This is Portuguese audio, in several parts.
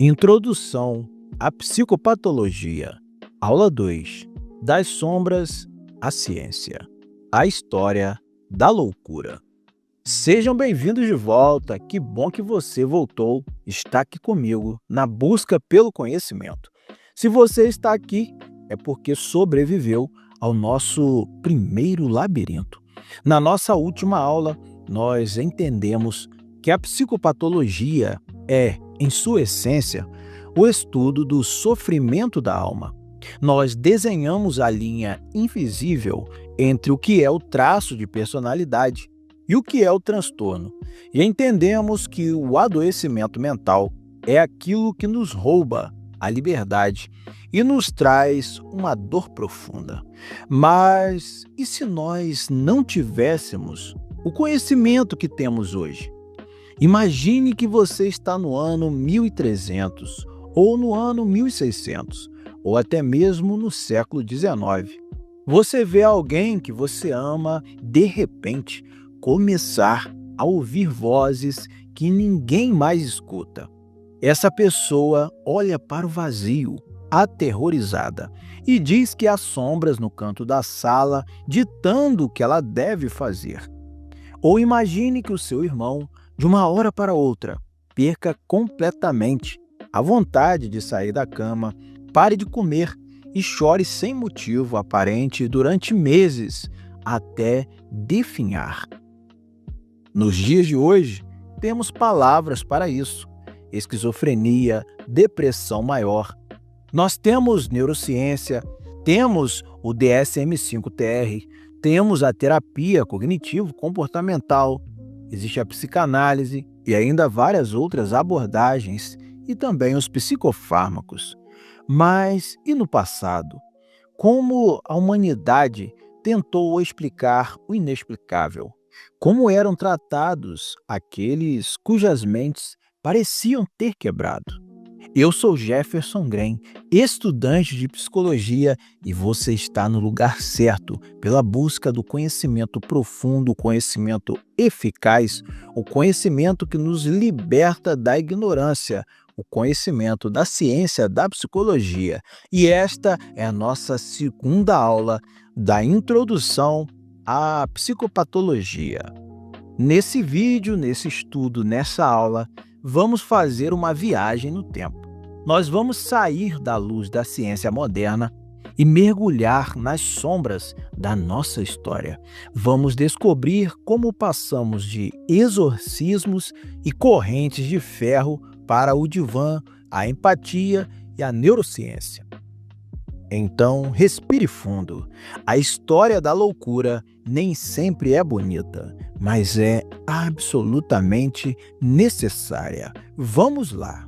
Introdução à Psicopatologia. Aula 2. Das sombras à ciência. A história da loucura. Sejam bem-vindos de volta. Que bom que você voltou, está aqui comigo na busca pelo conhecimento. Se você está aqui, é porque sobreviveu ao nosso primeiro labirinto. Na nossa última aula, nós entendemos que a psicopatologia é, em sua essência, o estudo do sofrimento da alma. Nós desenhamos a linha invisível entre o que é o traço de personalidade e o que é o transtorno, e entendemos que o adoecimento mental é aquilo que nos rouba a liberdade e nos traz uma dor profunda. Mas e se nós não tivéssemos o conhecimento que temos hoje? Imagine que você está no ano 1300, ou no ano 1600, ou até mesmo no século XIX. Você vê alguém que você ama, de repente, começar a ouvir vozes que ninguém mais escuta. Essa pessoa olha para o vazio, aterrorizada, e diz que há sombras no canto da sala ditando o que ela deve fazer. Ou imagine que o seu irmão, de uma hora para outra, perca completamente a vontade de sair da cama, pare de comer e chore sem motivo aparente durante meses, até definhar. Nos dias de hoje, temos palavras para isso: esquizofrenia, depressão maior. Nós temos neurociência, temos o DSM-5-TR, temos a terapia cognitivo-comportamental, existe a psicanálise e ainda várias outras abordagens e também os psicofármacos. Mas e no passado? Como a humanidade tentou explicar o inexplicável? Como eram tratados aqueles cujas mentes pareciam ter quebrado? Eu sou Jefferson Grem, estudante de psicologia, e você está no lugar certo pela busca do conhecimento profundo, o conhecimento eficaz, o conhecimento que nos liberta da ignorância, o conhecimento da ciência da psicologia. E esta é a nossa segunda aula da introdução à psicopatologia. Nesse vídeo, nesse estudo, nessa aula, vamos fazer uma viagem no tempo. Nós vamos sair da luz da ciência moderna e mergulhar nas sombras da nossa história. Vamos descobrir como passamos de exorcismos e correntes de ferro para o divã, a empatia e a neurociência. Então, respire fundo. A história da loucura nem sempre é bonita, mas é absolutamente necessária. Vamos lá.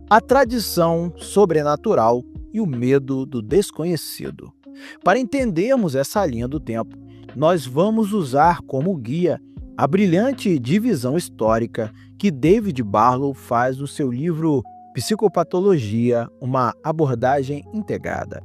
A tradição sobrenatural e o medo do desconhecido. Para entendermos essa linha do tempo, nós vamos usar como guia a brilhante divisão histórica que David Barlow faz no seu livro Psicopatologia, uma abordagem integrada.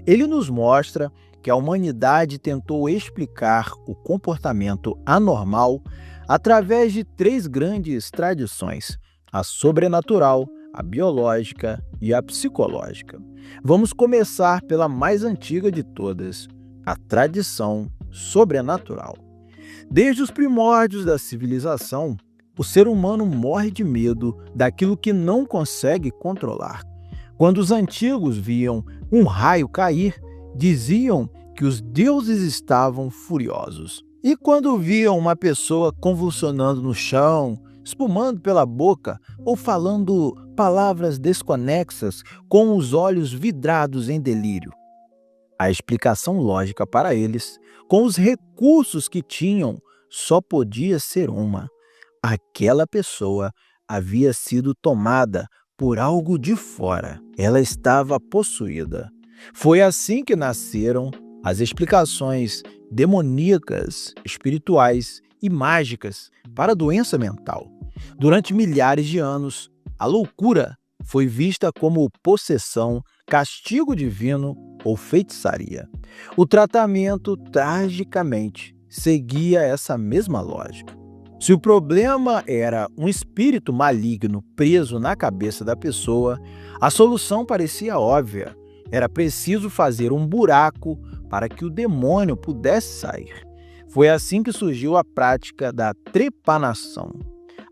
Ele nos mostra que a humanidade tentou explicar o comportamento anormal através de três grandes tradições: a sobrenatural, a biológica e a psicológica. Vamos começar pela mais antiga de todas, a tradição sobrenatural. Desde os primórdios da civilização, o ser humano morre de medo daquilo que não consegue controlar. Quando os antigos viam um raio cair, diziam que os deuses estavam furiosos. E quando viam uma pessoa convulsionando no chão, espumando pela boca ou falando palavras desconexas com os olhos vidrados em delírio, a explicação lógica para eles, com os recursos que tinham, só podia ser uma: aquela pessoa havia sido tomada por algo de fora. Ela estava possuída. Foi assim que nasceram as explicações demoníacas, espirituais e mágicas para a doença mental. Durante milhares de anos, a loucura foi vista como possessão, castigo divino ou feitiçaria. O tratamento, tragicamente, seguia essa mesma lógica. Se o problema era um espírito maligno preso na cabeça da pessoa, a solução parecia óbvia. Era preciso fazer um buraco para que o demônio pudesse sair. Foi assim que surgiu a prática da trepanação.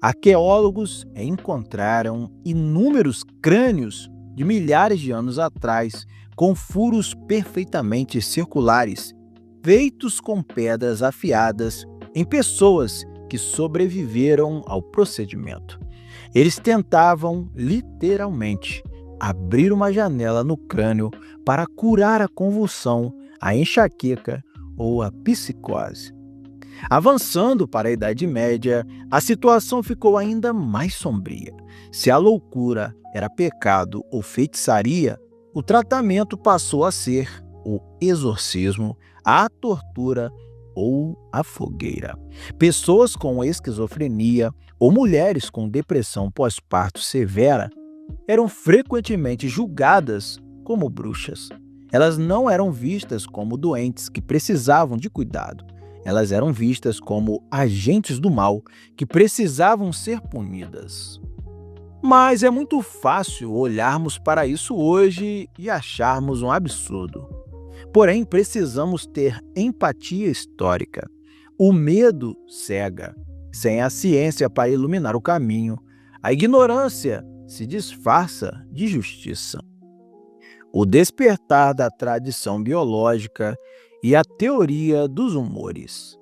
Arqueólogos encontraram inúmeros crânios de milhares de anos atrás, com furos perfeitamente circulares, feitos com pedras afiadas em pessoas que sobreviveram ao procedimento. Eles tentavam, literalmente, abrir uma janela no crânio para curar a convulsão, a enxaqueca ou a psicose. Avançando para a Idade Média, a situação ficou ainda mais sombria. Se a loucura era pecado ou feitiçaria, o tratamento passou a ser o exorcismo, a tortura ou a fogueira. Pessoas com esquizofrenia ou mulheres com depressão pós-parto severa eram frequentemente julgadas como bruxas. Elas não eram vistas como doentes que precisavam de cuidado. Elas eram vistas como agentes do mal que precisavam ser punidas. Mas é muito fácil olharmos para isso hoje e acharmos um absurdo. Porém, precisamos ter empatia histórica. O medo cega. Sem a ciência para iluminar o caminho, a ignorância se disfarça de justiça. O despertar da tradição biológica e a teoria dos humores.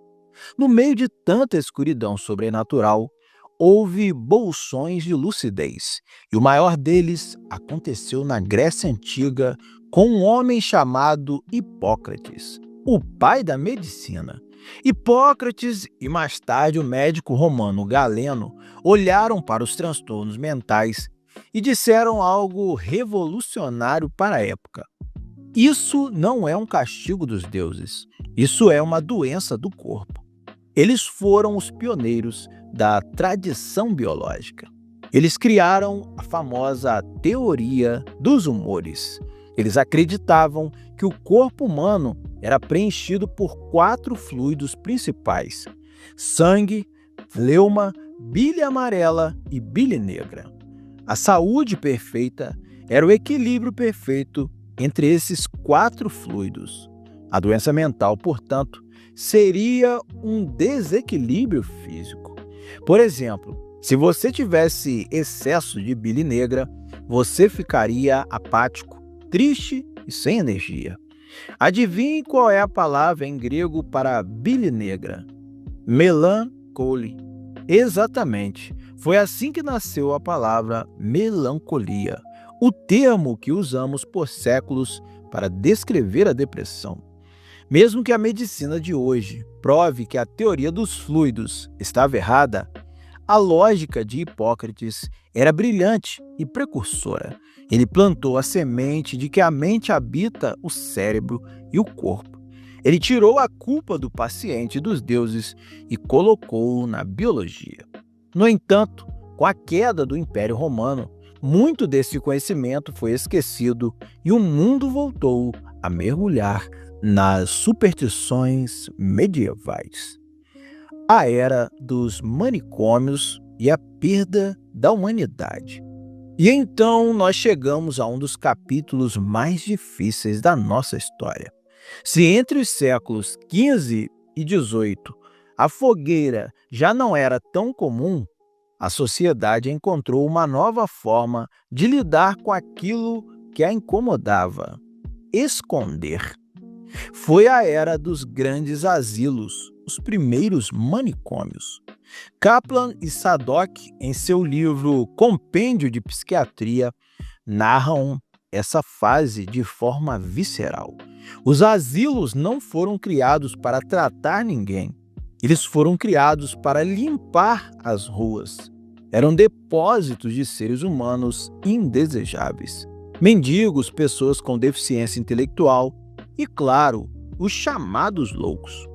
No meio de tanta escuridão sobrenatural, houve bolsões de lucidez, e o maior deles aconteceu na Grécia Antiga com um homem chamado Hipócrates, o pai da medicina. Hipócrates e mais tarde o médico romano Galeno olharam para os transtornos mentais e disseram algo revolucionário para a época. Isso não é um castigo dos deuses, isso é uma doença do corpo. Eles foram os pioneiros da tradição biológica. Eles criaram a famosa teoria dos humores. Eles acreditavam que o corpo humano era preenchido por 4 fluidos principais: sangue, fleuma, bile amarela e bile negra. A saúde perfeita era o equilíbrio perfeito entre esses 4 fluidos. A doença mental, portanto, seria um desequilíbrio físico. Por exemplo, se você tivesse excesso de bile negra, você ficaria apático, triste e sem energia. Adivinhe qual é a palavra em grego para bile negra? Melancholia. Exatamente. Foi assim que nasceu a palavra melancolia, o termo que usamos por séculos para descrever a depressão. Mesmo que a medicina de hoje prove que a teoria dos fluidos estava errada, a lógica de Hipócrates era brilhante e precursora. Ele plantou a semente de que a mente habita o cérebro e o corpo. Ele tirou a culpa do paciente e dos deuses e colocou-o na biologia. No entanto, com a queda do Império Romano, muito desse conhecimento foi esquecido e o mundo voltou a mergulhar nas superstições medievais. A era dos manicômios e a perda da humanidade. E então nós chegamos a um dos capítulos mais difíceis da nossa história. Se entre os séculos XV e XVIII a fogueira já não era tão comum, a sociedade encontrou uma nova forma de lidar com aquilo que a incomodava: esconder. Foi a era dos grandes asilos, os primeiros manicômios. Kaplan e Sadok, em seu livro Compêndio de Psiquiatria, narram essa fase de forma visceral. Os asilos não foram criados para tratar ninguém. Eles foram criados para limpar as ruas. Eram depósitos de seres humanos indesejáveis. Mendigos, pessoas com deficiência intelectual e, claro, os chamados loucos.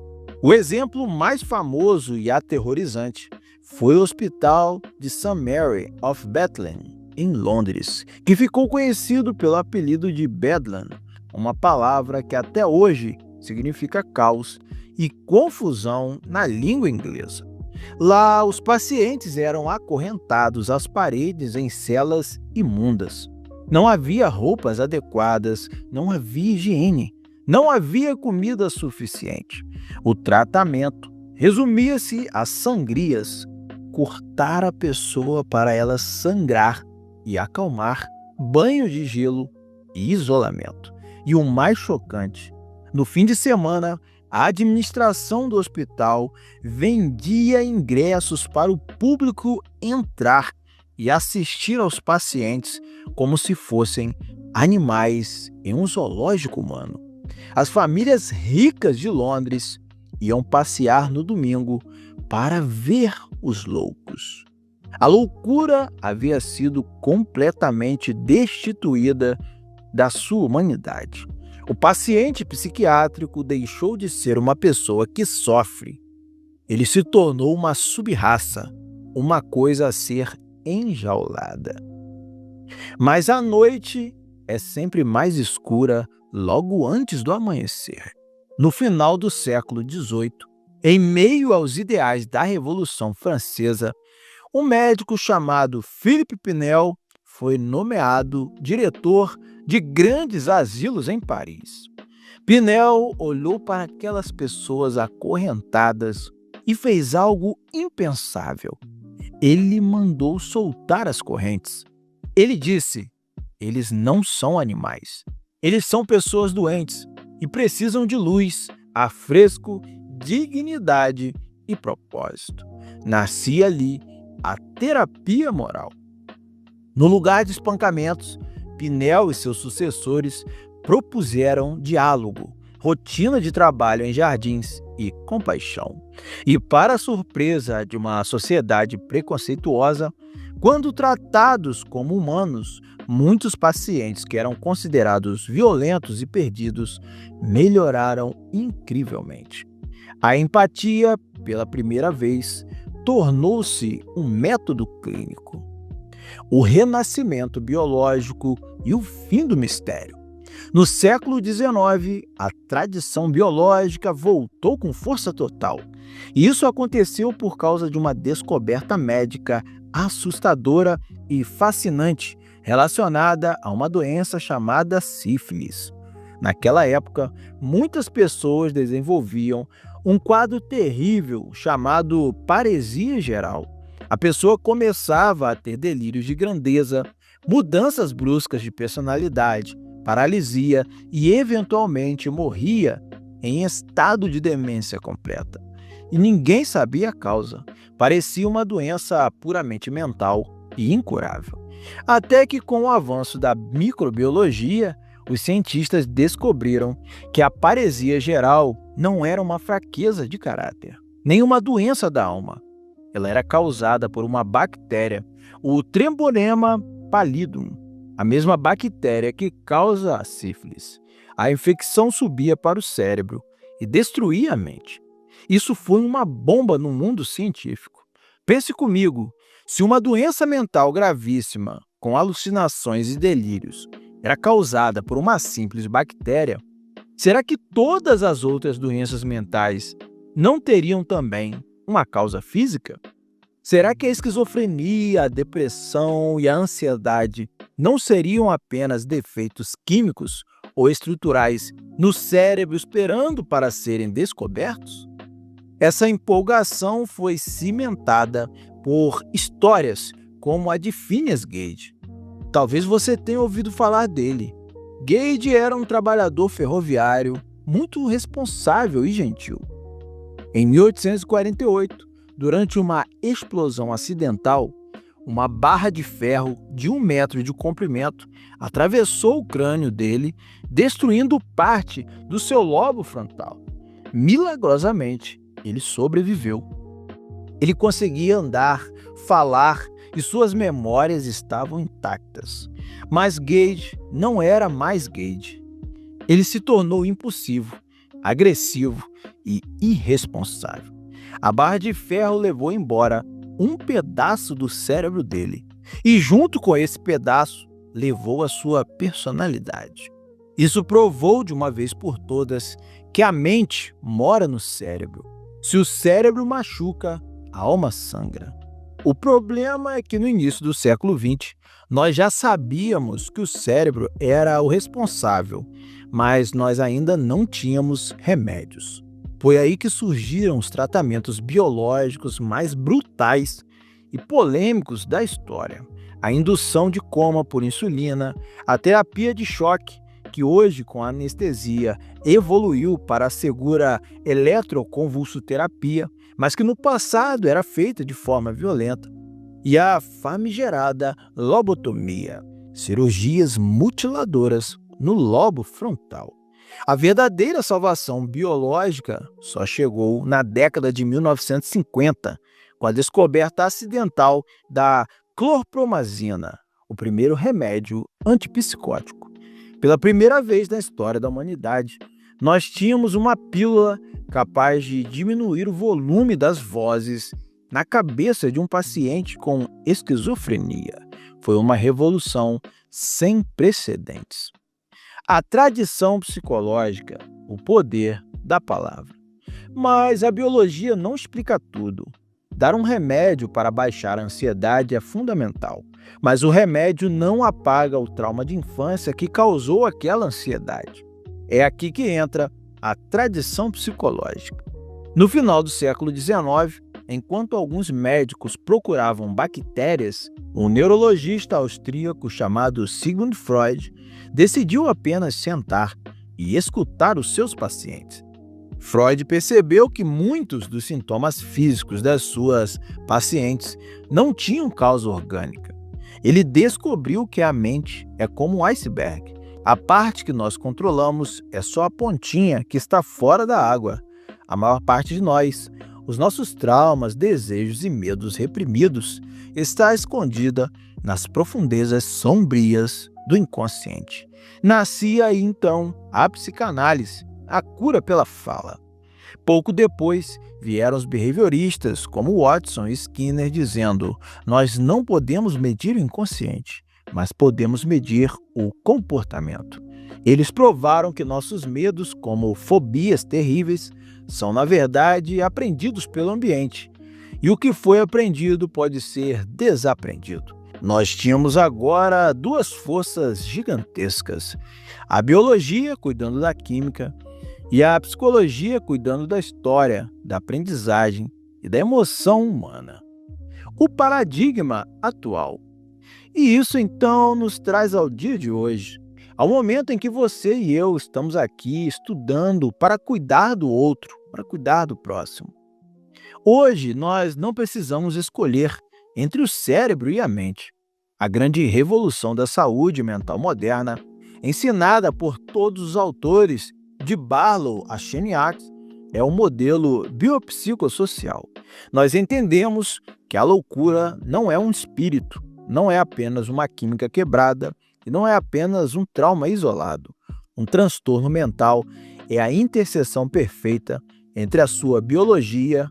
O exemplo mais famoso e aterrorizante foi o Hospital de St. Mary of Bethlehem, em Londres, que ficou conhecido pelo apelido de Bedlam, uma palavra que até hoje significa caos e confusão na língua inglesa. Lá, os pacientes eram acorrentados às paredes em celas imundas. Não havia roupas adequadas, não havia higiene, não havia comida suficiente. O tratamento resumia-se a sangrias, cortar a pessoa para ela sangrar e acalmar, banho de gelo e isolamento. E o mais chocante, no fim de semana, a administração do hospital vendia ingressos para o público entrar e assistir aos pacientes como se fossem animais em um zoológico humano. As famílias ricas de Londres iam passear no domingo para ver os loucos. A loucura havia sido completamente destituída da sua humanidade. O paciente psiquiátrico deixou de ser uma pessoa que sofre. Ele se tornou uma sub-raça, uma coisa a ser enjaulada. Mas a noite é sempre mais escura logo antes do amanhecer. No final do século XVIII, em meio aos ideais da Revolução Francesa, um médico chamado Philippe Pinel foi nomeado diretor de grandes asilos em Paris. Pinel olhou para aquelas pessoas acorrentadas e fez algo impensável. Ele mandou soltar as correntes. Ele disse: eles não são animais. Eles são pessoas doentes e precisam de luz, ar fresco, dignidade e propósito. Nascia ali a terapia moral. No lugar de espancamentos, Pinel e seus sucessores propuseram diálogo, rotina de trabalho em jardins e compaixão. E, para a surpresa de uma sociedade preconceituosa, quando tratados como humanos, muitos pacientes que eram considerados violentos e perdidos melhoraram incrivelmente. A empatia, pela primeira vez, tornou-se um método clínico. O renascimento biológico e o fim do mistério. No século XIX, a tradição biológica voltou com força total. E isso aconteceu por causa de uma descoberta médica assustadora e fascinante relacionada a uma doença chamada sífilis. Naquela época, muitas pessoas desenvolviam um quadro terrível chamado paresia geral. A pessoa começava a ter delírios de grandeza, mudanças bruscas de personalidade, paralisia e, eventualmente, morria em estado de demência completa. E ninguém sabia a causa. Parecia uma doença puramente mental e incurável. Até que, com o avanço da microbiologia, os cientistas descobriram que a paresia geral não era uma fraqueza de caráter, nem uma doença da alma. Ela era causada por uma bactéria, o Treponema pallidum, a mesma bactéria que causa a sífilis. A infecção subia para o cérebro e destruía a mente. Isso foi uma bomba no mundo científico. Pense comigo, se uma doença mental gravíssima, com alucinações e delírios, era causada por uma simples bactéria, será que todas as outras doenças mentais não teriam também uma causa física? Será que a esquizofrenia, a depressão e a ansiedade não seriam apenas defeitos químicos ou estruturais no cérebro esperando para serem descobertos? Essa empolgação foi cimentada por histórias como a de Phineas Gage. Talvez você tenha ouvido falar dele. Gage era um trabalhador ferroviário muito responsável e gentil. Em 1848, durante uma explosão acidental, uma barra de ferro de 1 metro de comprimento atravessou o crânio dele, destruindo parte do seu lobo frontal. Milagrosamente, ele sobreviveu. Ele conseguia andar, falar e suas memórias estavam intactas. Mas Gage não era mais Gage. Ele se tornou impulsivo, agressivo e irresponsável. A barra de ferro levou embora um pedaço do cérebro dele e, junto com esse pedaço, levou a sua personalidade. Isso provou de uma vez por todas que a mente mora no cérebro. Se o cérebro machuca, a alma sangra. O problema é que no início do século XX, nós já sabíamos que o cérebro era o responsável, mas nós ainda não tínhamos remédios. Foi aí que surgiram os tratamentos biológicos mais brutais e polêmicos da história. A indução de coma por insulina, a terapia de choque, que hoje, com anestesia, evoluiu para a segura eletroconvulsoterapia, mas que no passado era feita de forma violenta, e a famigerada lobotomia, cirurgias mutiladoras no lobo frontal. A verdadeira salvação biológica só chegou na década de 1950, com a descoberta acidental da clorpromazina, o primeiro remédio antipsicótico. Pela primeira vez na história da humanidade, nós tínhamos uma pílula capaz de diminuir o volume das vozes na cabeça de um paciente com esquizofrenia. Foi uma revolução sem precedentes. A tradição psicológica, o poder da palavra. Mas a biologia não explica tudo. Dar um remédio para baixar a ansiedade é fundamental, mas o remédio não apaga o trauma de infância que causou aquela ansiedade. É aqui que entra a tradição psicológica. No final do século XIX, enquanto alguns médicos procuravam bactérias, um neurologista austríaco chamado Sigmund Freud decidiu apenas sentar e escutar os seus pacientes. Freud percebeu que muitos dos sintomas físicos das suas pacientes não tinham causa orgânica. Ele descobriu que a mente é como um iceberg. A parte que nós controlamos é só a pontinha que está fora da água. A maior parte de nós, os nossos traumas, desejos e medos reprimidos, está escondida nas profundezas sombrias do inconsciente. Nascia aí então a psicanálise, a cura pela fala. Pouco depois, vieram os behavioristas como Watson e Skinner dizendo: nós não podemos medir o inconsciente, mas podemos medir o comportamento. Eles provaram que nossos medos, como fobias terríveis, são na verdade aprendidos pelo ambiente. E o que foi aprendido pode ser desaprendido. Nós tínhamos agora duas forças gigantescas: a biologia cuidando da química e a psicologia cuidando da história, da aprendizagem e da emoção humana. O paradigma atual. E isso então nos traz ao dia de hoje, ao momento em que você e eu estamos aqui estudando para cuidar do outro, para cuidar do próximo. Hoje nós não precisamos escolher entre o cérebro e a mente. A grande revolução da saúde mental moderna, ensinada por todos os autores de Barlow a Cheniac, é o modelo biopsicossocial. Nós entendemos que a loucura não é um espírito, não é apenas uma química quebrada e não é apenas um trauma isolado. Um transtorno mental é a interseção perfeita entre a sua biologia,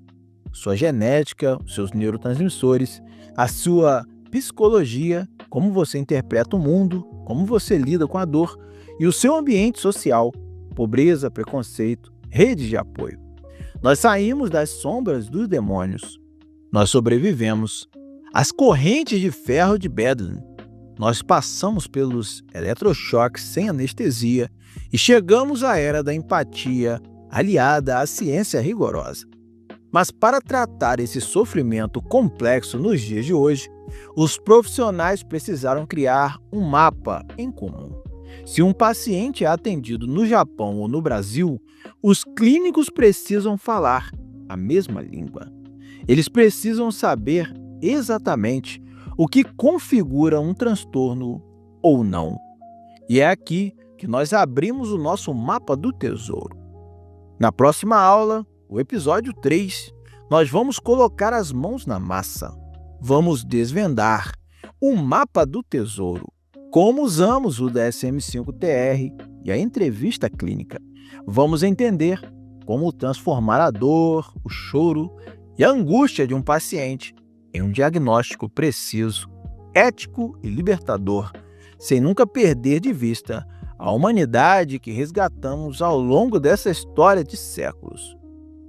sua genética, seus neurotransmissores, a sua psicologia, como você interpreta o mundo, como você lida com a dor, e o seu ambiente social, pobreza, preconceito, redes de apoio. Nós saímos das sombras dos demônios. Nós sobrevivemos às correntes de ferro de Bedlam. Nós passamos pelos eletrochoques sem anestesia e chegamos à era da empatia aliada à ciência rigorosa. Mas para tratar esse sofrimento complexo nos dias de hoje, os profissionais precisaram criar um mapa em comum. Se um paciente é atendido no Japão ou no Brasil, os clínicos precisam falar a mesma língua. Eles precisam saber exatamente o que configura um transtorno ou não. E é aqui que nós abrimos o nosso mapa do tesouro. Na próxima aula, o episódio 3, nós vamos colocar as mãos na massa. Vamos desvendar o mapa do tesouro, como usamos o DSM-5-TR e a entrevista clínica. Vamos entender como transformar a dor, o choro e a angústia de um paciente em um diagnóstico preciso, ético e libertador, sem nunca perder de vista a humanidade que resgatamos ao longo dessa história de séculos.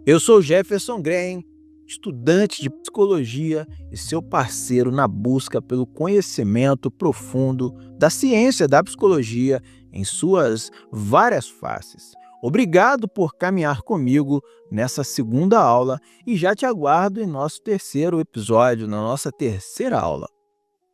Eu sou Jefferson Graham, estudante de psicologia e seu parceiro na busca pelo conhecimento profundo da ciência da psicologia em suas várias faces. Obrigado por caminhar comigo nessa segunda aula e já te aguardo em nosso terceiro episódio, na nossa terceira aula.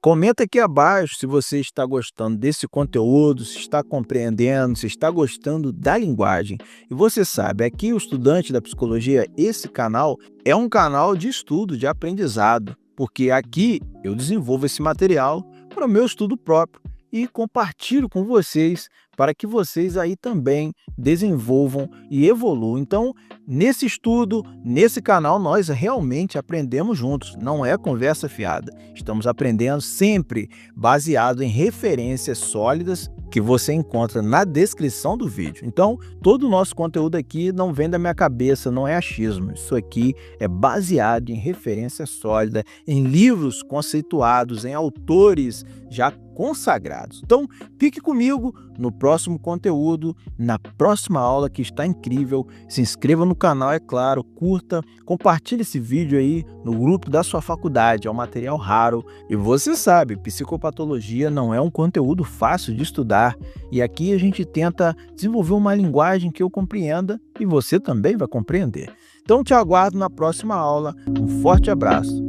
Comenta aqui abaixo se você está gostando desse conteúdo, se está compreendendo, se está gostando da linguagem. E você sabe, aqui o Estudante da Psicologia, esse canal é um canal de estudo, de aprendizado, porque aqui eu desenvolvo esse material para o meu estudo próprio e compartilho com vocês para que vocês aí também desenvolvam e evoluam. Então, nesse estudo, nesse canal, nós realmente aprendemos juntos, não é conversa fiada. Estamos aprendendo sempre baseado em referências sólidas que você encontra na descrição do vídeo. Então, todo o nosso conteúdo aqui não vem da minha cabeça, não é achismo. Isso aqui é baseado em referência sólida, em livros conceituados, em autores já consagrados. Então, fique comigo no próximo conteúdo, na próxima aula que está incrível. Se inscreva no canal, é claro, curta, compartilhe esse vídeo aí no grupo da sua faculdade, é um material raro. E você sabe, psicopatologia não é um conteúdo fácil de estudar. E aqui a gente tenta desenvolver uma linguagem que eu compreenda e você também vai compreender. Então, te aguardo na próxima aula. Um forte abraço.